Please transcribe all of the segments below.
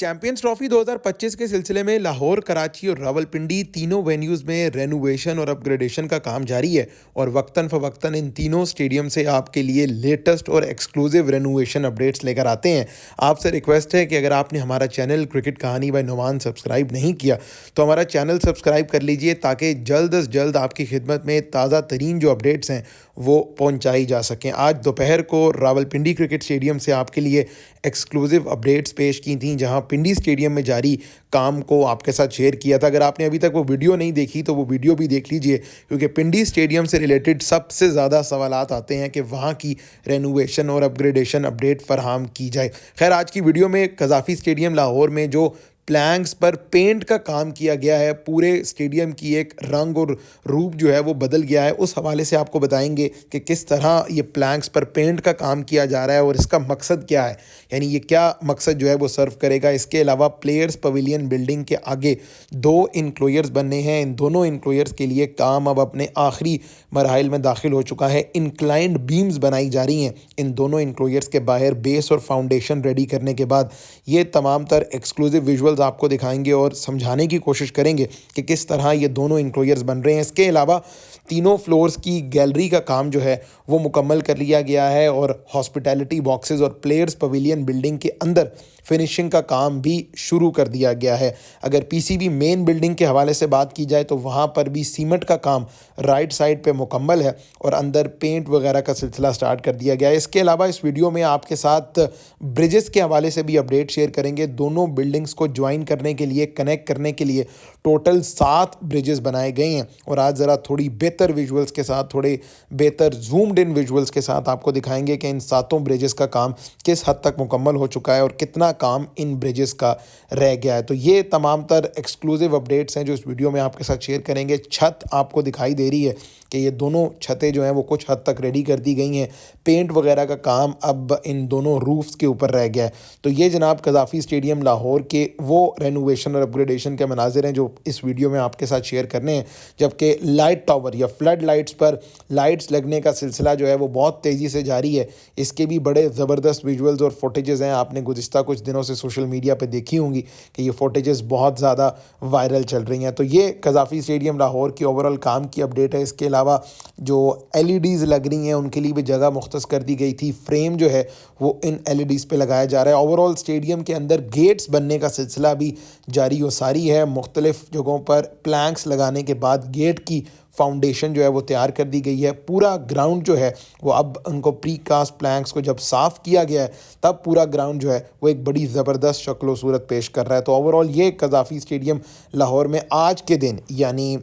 Champions trophy 2025 के सिलसिले में लाहौर, कराची और रावलपिंडी तीनों वेन्यूज़ में रेनोवेशन और अपग्रेडेशन का काम जारी है और वक्तन फ़वक्तन इन तीनों स्टेडियम से आपके लिए लेटेस्ट और एक्सक्लूसिव रेनोवेशन अपडेट्स लेकर आते हैं। आपसे रिक्वेस्ट है कि अगर आपने हमारा चैनल क्रिकेट कहानी बाय नुमान सब्सक्राइब नहीं किया तो हमारा चैनल सब्सक्राइब कर लीजिए ताकि जल्द अज जल्द आपकी खिदमत में ताज़ा तरीन जो अपडेट्स हैं वो पहुँचाई जा सकें। आज दोपहर को रावलपिंडी क्रिकेट स्टेडियम से आपके लिए एक्सक्लूसिव अपडेट्स पेश की थी, जहां पिंडी स्टेडियम में जारी काम को आपके साथ शेयर किया था। अगर आपने अभी तक वो वीडियो नहीं देखी तो वो वीडियो भी देख लीजिए, क्योंकि पिंडी स्टेडियम से रिलेटेड सबसे ज़्यादा सवालात आते हैं कि वहाँ की रेनोवेशन और अपग्रेडेशन अपडेट फराहम की जाए। खैर, आज की वीडियो में कज़ाफ़ी स्टेडियम लाहौर में जो प्लैंक्स पर पेंट का काम किया गया है, पूरे स्टेडियम की एक रंग और रूप जो है वो बदल गया है, उस हवाले से आपको बताएंगे कि किस तरह ये प्लैंक्स पर पेंट का काम किया जा रहा है और इसका मकसद क्या है, यानी ये क्या मकसद जो है वो सर्व करेगा। इसके अलावा प्लेयर्स पवेलियन बिल्डिंग के आगे 2 इंक्लोयर्स बनने हैं। इन दोनों इंक्लोयर्स के लिए काम अब अपने आखिरी मराहिल में दाखिल हो चुका है। इंक्लाइंड बीम्स बनाई जा रही हैं इन दोनों इंक्लोयर्स के बाहर। बेस और फाउंडेशन रेडी करने के बाद ये तमाम तर एक्सक्लूसिव विजुअल्स आपको दिखाएंगे और समझाने की कोशिश करेंगे कि किस तरह ये दोनों इंक्लोयर्स बन रहे हैं। इसके अलावा तीनों फ्लोर्स की गैलरी का काम जो है वो मुकम्मल कर लिया गया है और हॉस्पिटैलिटी बॉक्सेस और प्लेयर्स पवेलियन बिल्डिंग के अंदर फिनिशिंग का काम भी शुरू कर दिया गया है। अगर पीसीबी मेन बिल्डिंग के हवाले से बात की जाए तो वहाँ पर भी सीमेंट का काम राइट साइड पे मुकम्मल है और अंदर पेंट वगैरह का सिलसिला स्टार्ट कर दिया गया है। इसके अलावा इस वीडियो में आपके साथ ब्रिजेस के हवाले से भी अपडेट शेयर करेंगे। दोनों बिल्डिंग्स को ज्वाइन करने के लिए, कनेक्ट करने के लिए टोटल 7 ब्रिजेस बनाए गए हैं और आज ज़रा थोड़ी बेहतर विजुअल्स के साथ, थोड़े बेहतर जूम्ड इन विजुअल्स के साथ आपको दिखाएंगे कि इन 7 ब्रिजेस का काम किस हद तक मुकम्मल हो चुका है और कितना काम इन ब्रिजेस का रह गया है। तो ये तमाम तर एक्सक्लूसिव अपडेट्स हैं जो इस वीडियो में आपके साथ शेयर करेंगे। छत आपको दिखाई दे रही है कि ये दोनों छतें जो हैं वो कुछ हद तक रेडी कर दी गई हैं। पेंट वगैरह का काम अब इन दोनों रूफ्स के ऊपर रह गया है। तो ये जनाब कज़ाफ़ी स्टेडियम लाहौर के वो रेनोवेशन और अपग्रेडेशन के मनाजिर हैं जो इस वीडियो में आपके साथ शेयर करने हैं। जबकि लाइट टावर या फ्लड लाइट्स पर लाइट्स लगने का सिलसिला जो है वो बहुत तेज़ी से जारी है। इसके भी बड़े ज़बरदस्त विजुअल्स और फुटेजेस हैं। आपने गुज़िश्ता कुछ दिनों से सोशल मीडिया पर देखी होंगी कि ये फुटेजेस बहुत ज़्यादा वायरल चल रही हैं। तो ये कज़ाफ़ी स्टेडियम लाहौर की ओवरऑल काम की अपडेट है। इसके अलावा जो एलईडीज़ लग रही हैं उनके लिए भी जगह मुख्तस कर दी गई थी। फ्रेम जो है वो इन एलईडीज़ पे लगाया जा रहा है। ओवरऑल स्टेडियम के अंदर गेट्स बनने का सिलसिला भी जारी व सारी है। मुख्तलिफ जगहों पर प्लैंक्स लगाने के बाद गेट की फाउंडेशन जो है वो तैयार कर दी गई है। पूरा ग्राउंड जो है वो अब उनको प्री कास्ट प्लैंक्स को जब साफ़ किया गया है तब पूरा ग्राउंड जो है वो एक बड़ी ज़बरदस्त शक्ल सूरत पेश कर रहा है। तो ओवरऑल ये कज़ाफ़ी स्टेडियम लाहौर में आज के दिन यानी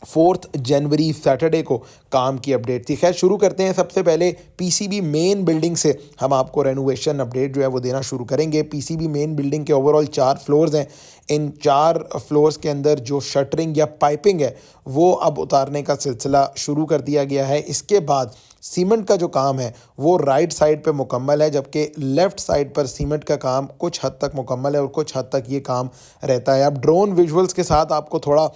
4 जनवरी सैटरडे को काम की अपडेट थी। खैर, शुरू करते हैं। सबसे पहले पीसीबी मेन बिल्डिंग से हम आपको रेनोवेशन अपडेट जो है वो देना शुरू करेंगे। पीसीबी मेन बिल्डिंग के ओवरऑल 4 फ्लोर्स हैं। इन 4 फ्लोर्स के अंदर जो शटरिंग या पाइपिंग है वो अब उतारने का सिलसिला शुरू कर दिया गया है। इसके बाद सीमेंट का जो काम है वो राइट साइड पे मुकम्मल है, जबकि लेफ़्ट साइड पर सीमेंट का काम कुछ हद तक मुकम्मल है और कुछ हद तक ये काम रहता है। अब ड्रोन विजुअल्स के साथ आपको थोड़ा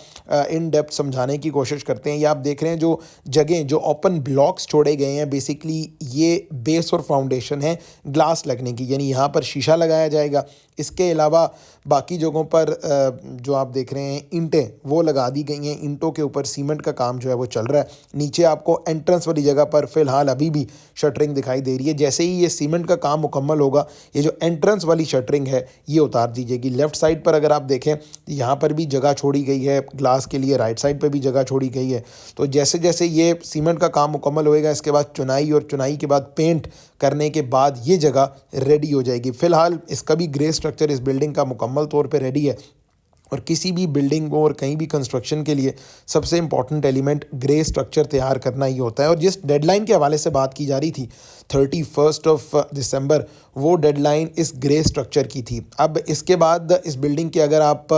इन डेप्थ समझाने की कोशिश करते हैं। ये आप देख रहे हैं जो जगह, जो ओपन ब्लॉक्स छोड़े गए हैं, बेसिकली ये बेस और फाउंडेशन है ग्लास लगने की, यानी यहाँ पर शीशा लगाया जाएगा। इसके अलावा बाकी जगहों पर जो आप देख रहे हैं ईंटें वो लगा दी गई हैं। ईंटों के ऊपर सीमेंट का काम जो है वो चल रहा है। नीचे आपको एंट्रेंस वाली जगह पर फ़िलहाल अभी भी शटरिंग दिखाई दे रही है। जैसे ही ये सीमेंट का काम मुकम्मल होगा, ये जो एंट्रेंस वाली शटरिंग है ये उतार दी जाएगी। लेफ़्ट साइड पर अगर आप देखें यहाँ पर भी जगह छोड़ी गई है ग्लास के लिए, राइट साइड पर भी जगह छोड़ी गई है। तो जैसे जैसे ये सीमेंट का काम मुकम्मल होएगा, इसके बाद चुनाई और चुनाई के बाद पेंट करने के बाद ये जगह रेडी हो जाएगी। फ़िलहाल इसका भी ग्रे स्ट्रक्चर इस बिल्डिंग का मुकम्मल तौर पे रेडी है और किसी भी बिल्डिंग को और कहीं भी कंस्ट्रक्शन के लिए सबसे इम्पॉर्टेंट एलिमेंट ग्रे स्ट्रक्चर तैयार करना ही होता है। और जिस डेडलाइन के हवाले से बात की जा रही थी 31 दिसंबर, वो डेडलाइन इस ग्रे स्ट्रक्चर की थी। अब इसके बाद इस बिल्डिंग के अगर आप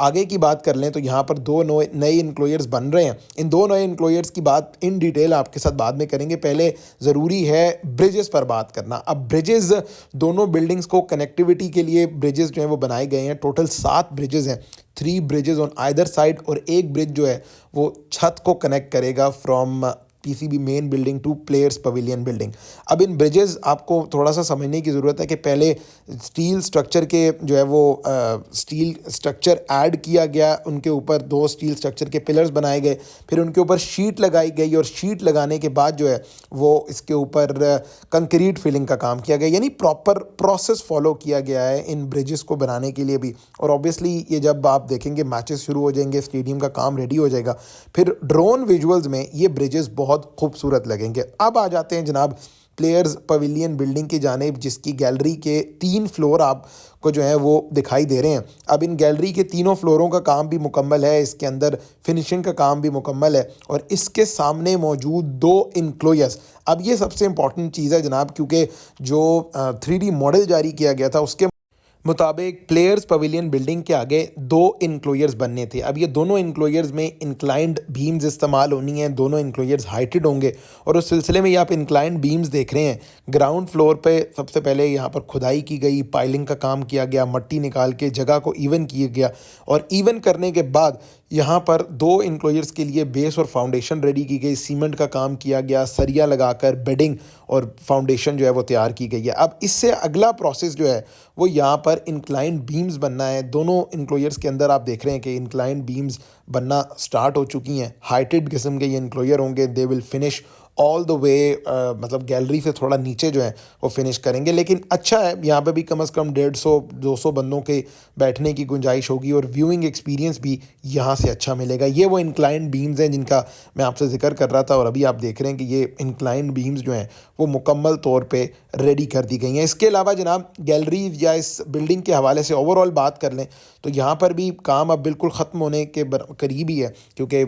आगे की बात कर लें तो यहाँ पर 2 नए इंक्लोयर्स बन रहे हैं। इन 2 नए इंक्लोयर्स की बात इन डिटेल आपके साथ बाद में करेंगे। पहले ज़रूरी है ब्रिजेस पर बात करना। अब ब्रिजेस, दोनों बिल्डिंग्स को कनेक्टिविटी के लिए ब्रिजेस जो हैं वो बनाए गए हैं। टोटल 7 ब्रिजेस हैं, 3 ब्रिजेस ऑन आइदर साइड और एक ब्रिज जो है वो छत को कनेक्ट करेगा from PCB main building two players pavilion building. अब इन ब्रिजेस आपको थोड़ा सा समझने की ज़रूरत है कि पहले स्टील स्ट्रक्चर के जो है वो स्टील स्ट्रक्चर ऐड किया गया, उनके ऊपर 2 स्टील स्ट्रक्चर के पिलर्स बनाए गए, फिर उनके ऊपर शीट लगाई गई और शीट लगाने के बाद जो है वो इसके ऊपर कंक्रीट फिलिंग का काम किया गया, यानी प्रॉपर प्रोसेस फॉलो किया गया है इन ब्रिजेस को बनाने के लिए भी। और ऑब्वियसली ये जब आप देखेंगे मैचेस शुरू हो जाएंगे, स्टेडियम का काम रेडी हो जाएगा, फिर ड्रोन विजुअल्स में ये ब्रिजेस बहुत खूबसूरत लगेंगे। अब आ जाते हैं जनाब प्लेयर्स पवेलियन बिल्डिंग की जानिब, जिसकी गैलरी के 3 फ्लोर आपको जो है वो दिखाई दे रहे हैं। अब इन गैलरी के तीनों फ्लोरों का काम भी मुकम्मल है, इसके अंदर फिनिशिंग का काम भी मुकम्मल है और इसके सामने मौजूद 2 इनक्लोजर्स। अब ये सबसे इंपॉर्टेंट चीज़ है जनाब, क्योंकि जो 3D मॉडल जारी किया गया था उसके मुताबिक प्लेयर्स पवेलियन बिल्डिंग के आगे 2 इनक्लोजर्स बनने थे। अब ये दोनों इनक्लोजर्स में इंक्लाइंड बीम्स इस्तेमाल होनी हैं, दोनों इनक्लोजर्स हाइटेड होंगे और उस सिलसिले में ये आप इंक्लाइंड बीम्स देख रहे हैं। ग्राउंड फ्लोर पे सबसे पहले यहाँ पर खुदाई की गई, पाइलिंग का काम किया गया, मट्टी निकाल के जगह को इवन किया गया और इवन करने के बाद यहाँ पर 2 इनक्लोजर्स के लिए बेस और फाउंडेशन रेडी की गई, सीमेंट का काम किया गया, सरिया लगाकर बेडिंग और फाउंडेशन जो है वो तैयार की गई है। अब इससे अगला प्रोसेस जो है वो यहाँ पर इंक्लाइंड बीम्स बनना है। दोनों इनक्लोजर्स के अंदर आप देख रहे हैं कि इंक्लाइंड बीम्स बनना स्टार्ट हो चुकी हैं। हाइटेड किस्म के ये इनक्लोजर होंगे, they will finish all the way, मतलब गैलरी से थोड़ा नीचे जो है वो फिनिश करेंगे। लेकिन अच्छा है, यहाँ पे भी कम से कम 150-200 बंदों के बैठने की गुंजाइश होगी और व्यूइंग एक्सपीरियंस भी यहाँ से अच्छा मिलेगा। ये वो इंक्लाइंड बीम्स हैं जिनका मैं आपसे जिक्र कर रहा था और अभी आप देख रहे हैं कि ये इंक्लाइंड बीम्स जो हैं वो मुकम्मल तौर पे रेडी कर दी गई हैं। इसके अलावा जनाब गैलरीज या इस बिल्डिंग के हवाले से ओवरऑल बात कर लें तो यहाँ पर भी काम अब बिल्कुल ख़त्म होने के करीब ही है, क्योंकि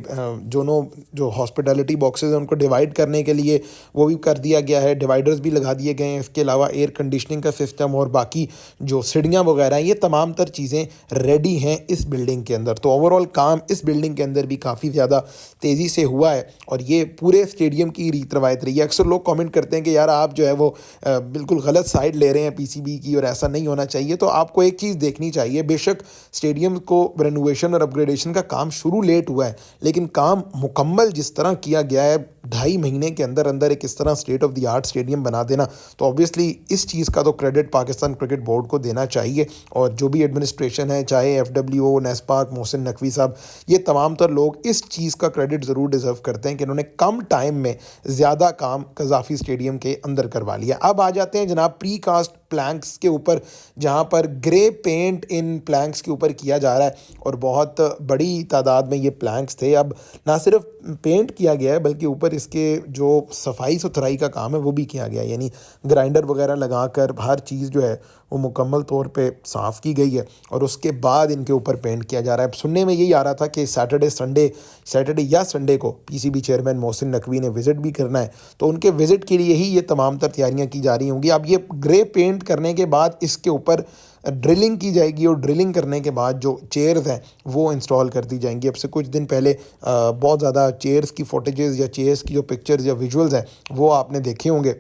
जो हॉस्पिटैलिटी बॉक्सेस हैं उनको डिवाइड करने के लिए वो भी कर दिया गया है, डिवाइडर्स भी लगा दिए गए हैं। इसके अलावा एयर कंडीशनिंग का सिस्टम और बाकी जो सीढ़ियाँ वगैरह हैं, ये तमाम तर चीज़ें रेडी हैं इस बिल्डिंग के अंदर। तो ओवरऑल काम इस बिल्डिंग के अंदर भी काफ़ी ज़्यादा तेज़ी से हुआ है और ये पूरे स्टेडियम की रीत रवायत रही है। अक्सर लोग कमेंट करते हैं कि यार आप जो है वो बिल्कुल गलत साइड ले रहे हैं पीसीबी की और ऐसा नहीं होना चाहिए। तो आपको एक चीज़ देखनी चाहिए, बेशक स्टेडियम को रेनोवेशन और अपग्रेडेशन का काम शुरू लेट हुआ है, लेकिन काम मुकम्मल जिस तरह किया गया है 2.5 महीने के अंदर अंदर एक इस तरह state of the art stadium बना देना, तो ऑब्वियसली इस चीज़ का तो क्रेडिट पाकिस्तान क्रिकेट बोर्ड को देना चाहिए। और जो भी एडमिनिस्ट्रेशन है, चाहे FWO, नेस्पाक, मोहसिन नकवी साहब, ये तमाम तर लोग इस चीज़ का क्रेडिट ज़रूर डिज़र्व करते हैं कि इन्होंने कम टाइम में ज़्यादा काम कज़ाफ़ी स्टेडियम के अंदर करवा लिया। अब आ जाते हैं जनाब प्री कास्ट प्लैंक्स के ऊपर, जहाँ पर ग्रे पेंट इन प्लैंक्स के ऊपर किया जा रहा है और बहुत बड़ी तादाद में ये प्लैंक्स थे। अब ना सिर्फ पेंट किया गया है बल्कि ऊपर इसके जो सफाई सुथराई का काम है वो भी किया गया है, यानी ग्राइंडर वगैरह लगाकर हर चीज़ जो है वो मुकम्मल तौर पे साफ़ की गई है और उसके बाद इनके ऊपर पेंट किया जा रहा है। अब सुनने में यही आ रहा था कि सैटरडे या संडे को पीसीबी चेयरमैन मोहसिन नकवी ने विज़िट भी करना है, तो उनके विज़िट के लिए ही ये तमाम तर तैयारियाँ की जा रही होंगी। अब ये ग्रे पेंट करने के बाद इसके ऊपर ड्रिलिंग की जाएगी और ड्रिलिंग करने के बाद जो चेयर्स हैं वो इंस्टॉल कर दी जाएंगी। अब से कुछ दिन पहले बहुत ज़्यादा चेयर्स की फोटेजेस या चेयर्स की जो पिक्चर्स या विजुअल्स हैं वो आपने देखे होंगे।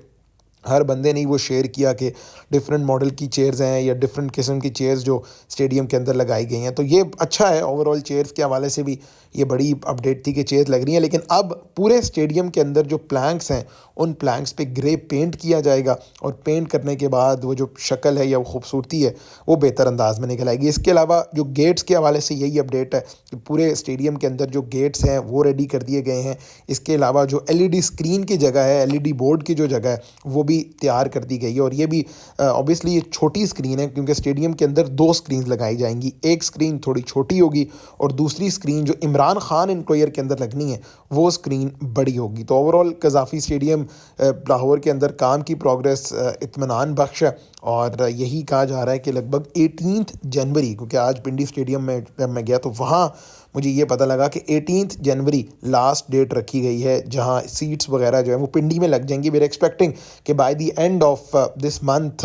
हर बंदे ने वो शेयर किया कि डिफरेंट मॉडल की चेयर्स हैं या डिफरेंट किस्म की चेयर्स जो स्टेडियम के अंदर लगाई गई हैं, तो ये अच्छा है। ओवरऑल चेयर्स के हवाले से भी ये बड़ी अपडेट थी कि चेयर्स लग रही हैं, लेकिन अब पूरे स्टेडियम के अंदर जो प्लैंक्स हैं उन प्लैंक्स पे ग्रे पेंट किया जाएगा और पेंट करने के बाद वो जो शक्ल है या वो खूबसूरती है वो बेहतर अंदाज में निकल आएगी। इसके अलावा जो गेट्स के हवाले से यही अपडेट है कि पूरे स्टेडियम के अंदर जो गेट्स हैं वो रेडी कर दिए गए हैं। इसके अलावा जो LED स्क्रीन की जगह है, LED बोर्ड की जो जगह है वो भी तैयार कर दी गई है और ये भी ऑब्वियसली ये छोटी स्क्रीन है क्योंकि स्टेडियम के अंदर 2 स्क्रीन लगाई जाएंगी। एक स्क्रीन थोड़ी छोटी होगी और दूसरी स्क्रीन जो इमरान खान इनक्लोजर के अंदर लगनी है वो स्क्रीन बड़ी होगी। तो ओवरऑल कज़ाफ़ी स्टेडियम लाहौर के अंदर काम की प्रोग्रेस इत्मीनान बख्श है और यही कहा जा रहा है कि लगभग 18 जनवरी, क्योंकि आज पिंडी स्टेडियम में जब मैं गया तो वहाँ मुझे ये पता लगा कि 18 जनवरी लास्ट डेट रखी गई है जहां सीट्स वगैरह जो है वो पिंडी में लग जाएंगी। वी आर एक्सपेक्टिंग कि by the end of this month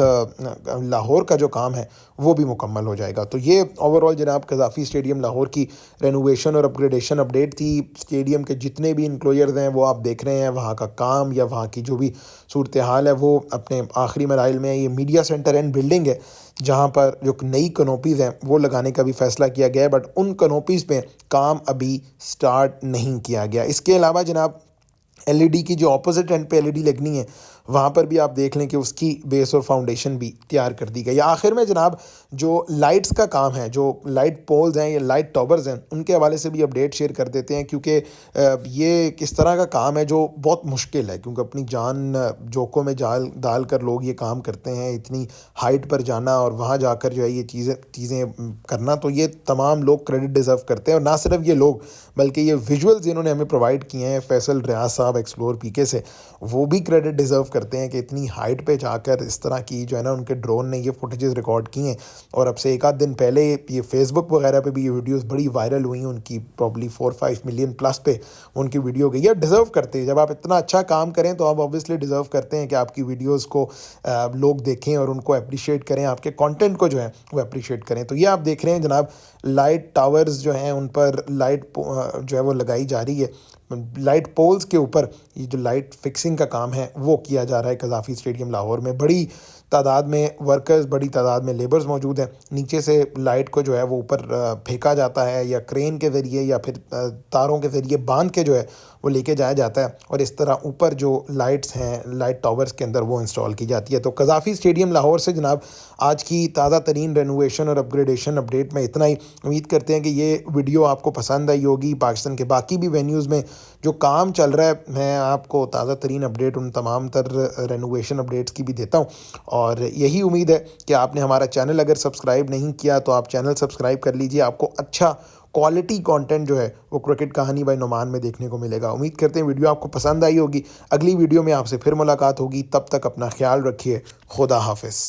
Lahore का जो काम है वो भी मुकम्मल हो जाएगा। तो ये ओवरऑल जनाब कज़ाफ़ी स्टेडियम लाहौर की रेनोवेशन और अपग्रेडेशन अपडेट थी। स्टेडियम के जितने भी इंक्लोजर्स हैं वो आप देख रहे हैं, वहाँ का काम या वहाँ की जो भी सूरत हाल है वो अपने आखिरी मराइल में है। ये मीडिया सेंटर एंड बिल्डिंग है जहाँ पर जो नई कनोपीज़ हैं वो लगाने का भी फ़ैसला किया गया है, बट उन कनोपीज़ पे काम अभी स्टार्ट नहीं किया गया। इसके अलावा जनाब एलईडी की जो अपोजिट एंड पे एलईडी लगनी है, वहाँ पर भी आप देख लें कि उसकी बेस और फाउंडेशन भी तैयार कर दी गई। आखिर में जनाब, जो लाइट्स का काम है, जो लाइट पोल्स हैं या लाइट टावर्स हैं, उनके हवाले से भी अपडेट शेयर कर देते हैं, क्योंकि ये किस तरह का काम है जो बहुत मुश्किल है, क्योंकि अपनी जान जोखों में जाल डाल कर लोग ये काम करते हैं, इतनी हाइट पर जाना और वहाँ जाकर जो है ये चीज़ें करना। तो ये तमाम लोग क्रेडिट डिज़र्व करते हैं, और ना सिर्फ ये लोग बल्कि ये विजुअल्स जिन्होंने हमें प्रोवाइड किए हैं, फैसल रियाज साहब एक्सप्लोर पीके से, वो भी क्रेडिट डिज़र्व करते हैं कि इतनी हाइट पे जाकर इस तरह की जो है ना उनके ड्रोन ने ये फुटेजेस रिकॉर्ड की हैं। और अब से एक आध दिन पहले ये फेसबुक वगैरह पे भी ये वीडियोस बड़ी वायरल हुई हैं उनकी, प्रॉब्ली 4-5 मिलियन प्लस पे उनकी वीडियो गई है। डिज़र्व करते हैं, जब आप इतना अच्छा काम करें तो आप ऑब्वियसली डिज़र्व करते हैं कि आपकी वीडियोज़ को लोग देखें और उनको अप्रिशिएट करें, आपके कॉन्टेंट को जो है वो अप्रिशिएट करें। तो ये आप देख रहे हैं जनाब, लाइट टावर्स जो हैं उन पर लाइट जो है वो लगाई जा रही है। लाइट पोल्स के ऊपर ये जो लाइट फिक्सिंग का काम है वो किया जा रहा है कज़ाफ़ी स्टेडियम लाहौर में। बड़ी तादाद में वर्कर्स, बड़ी तादाद में लेबर्स मौजूद हैं। नीचे से लाइट को जो है वो ऊपर फेंका जाता है, या क्रेन के ज़रिए या फिर तारों के ज़रिए बांध के जो है वो लेके जाया जाता है, और इस तरह ऊपर जो लाइट्स हैं लाइट टावर्स के अंदर वो इंस्टॉल की जाती है। तो कज़ाफ़ी स्टेडियम लाहौर से जनाब आज की ताज़ा तरीन रेनोवेशन और अपग्रेडेशन अपडेट में इतना ही। उम्मीद करते हैं कि ये वीडियो आपको पसंद आई होगी। पाकिस्तान के बाकी भी वेन्यूज़ में जो काम चल रहा है, मैं आपको ताज़ा तरीन अपडेट उन तमाम तर रेनोवेशन अपडेट्स की भी देता हूँ। और यही उम्मीद है कि आपने हमारा चैनल अगर सब्सक्राइब नहीं किया तो आप चैनल सब्सक्राइब कर लीजिए। आपको अच्छा क्वालिटी कंटेंट जो है वो क्रिकेट कहानी बाय नुमान में देखने को मिलेगा। उम्मीद करते हैं वीडियो आपको पसंद आई होगी। अगली वीडियो में आपसे फिर मुलाकात होगी, तब तक अपना ख्याल रखिए। खुदा हाफिज़।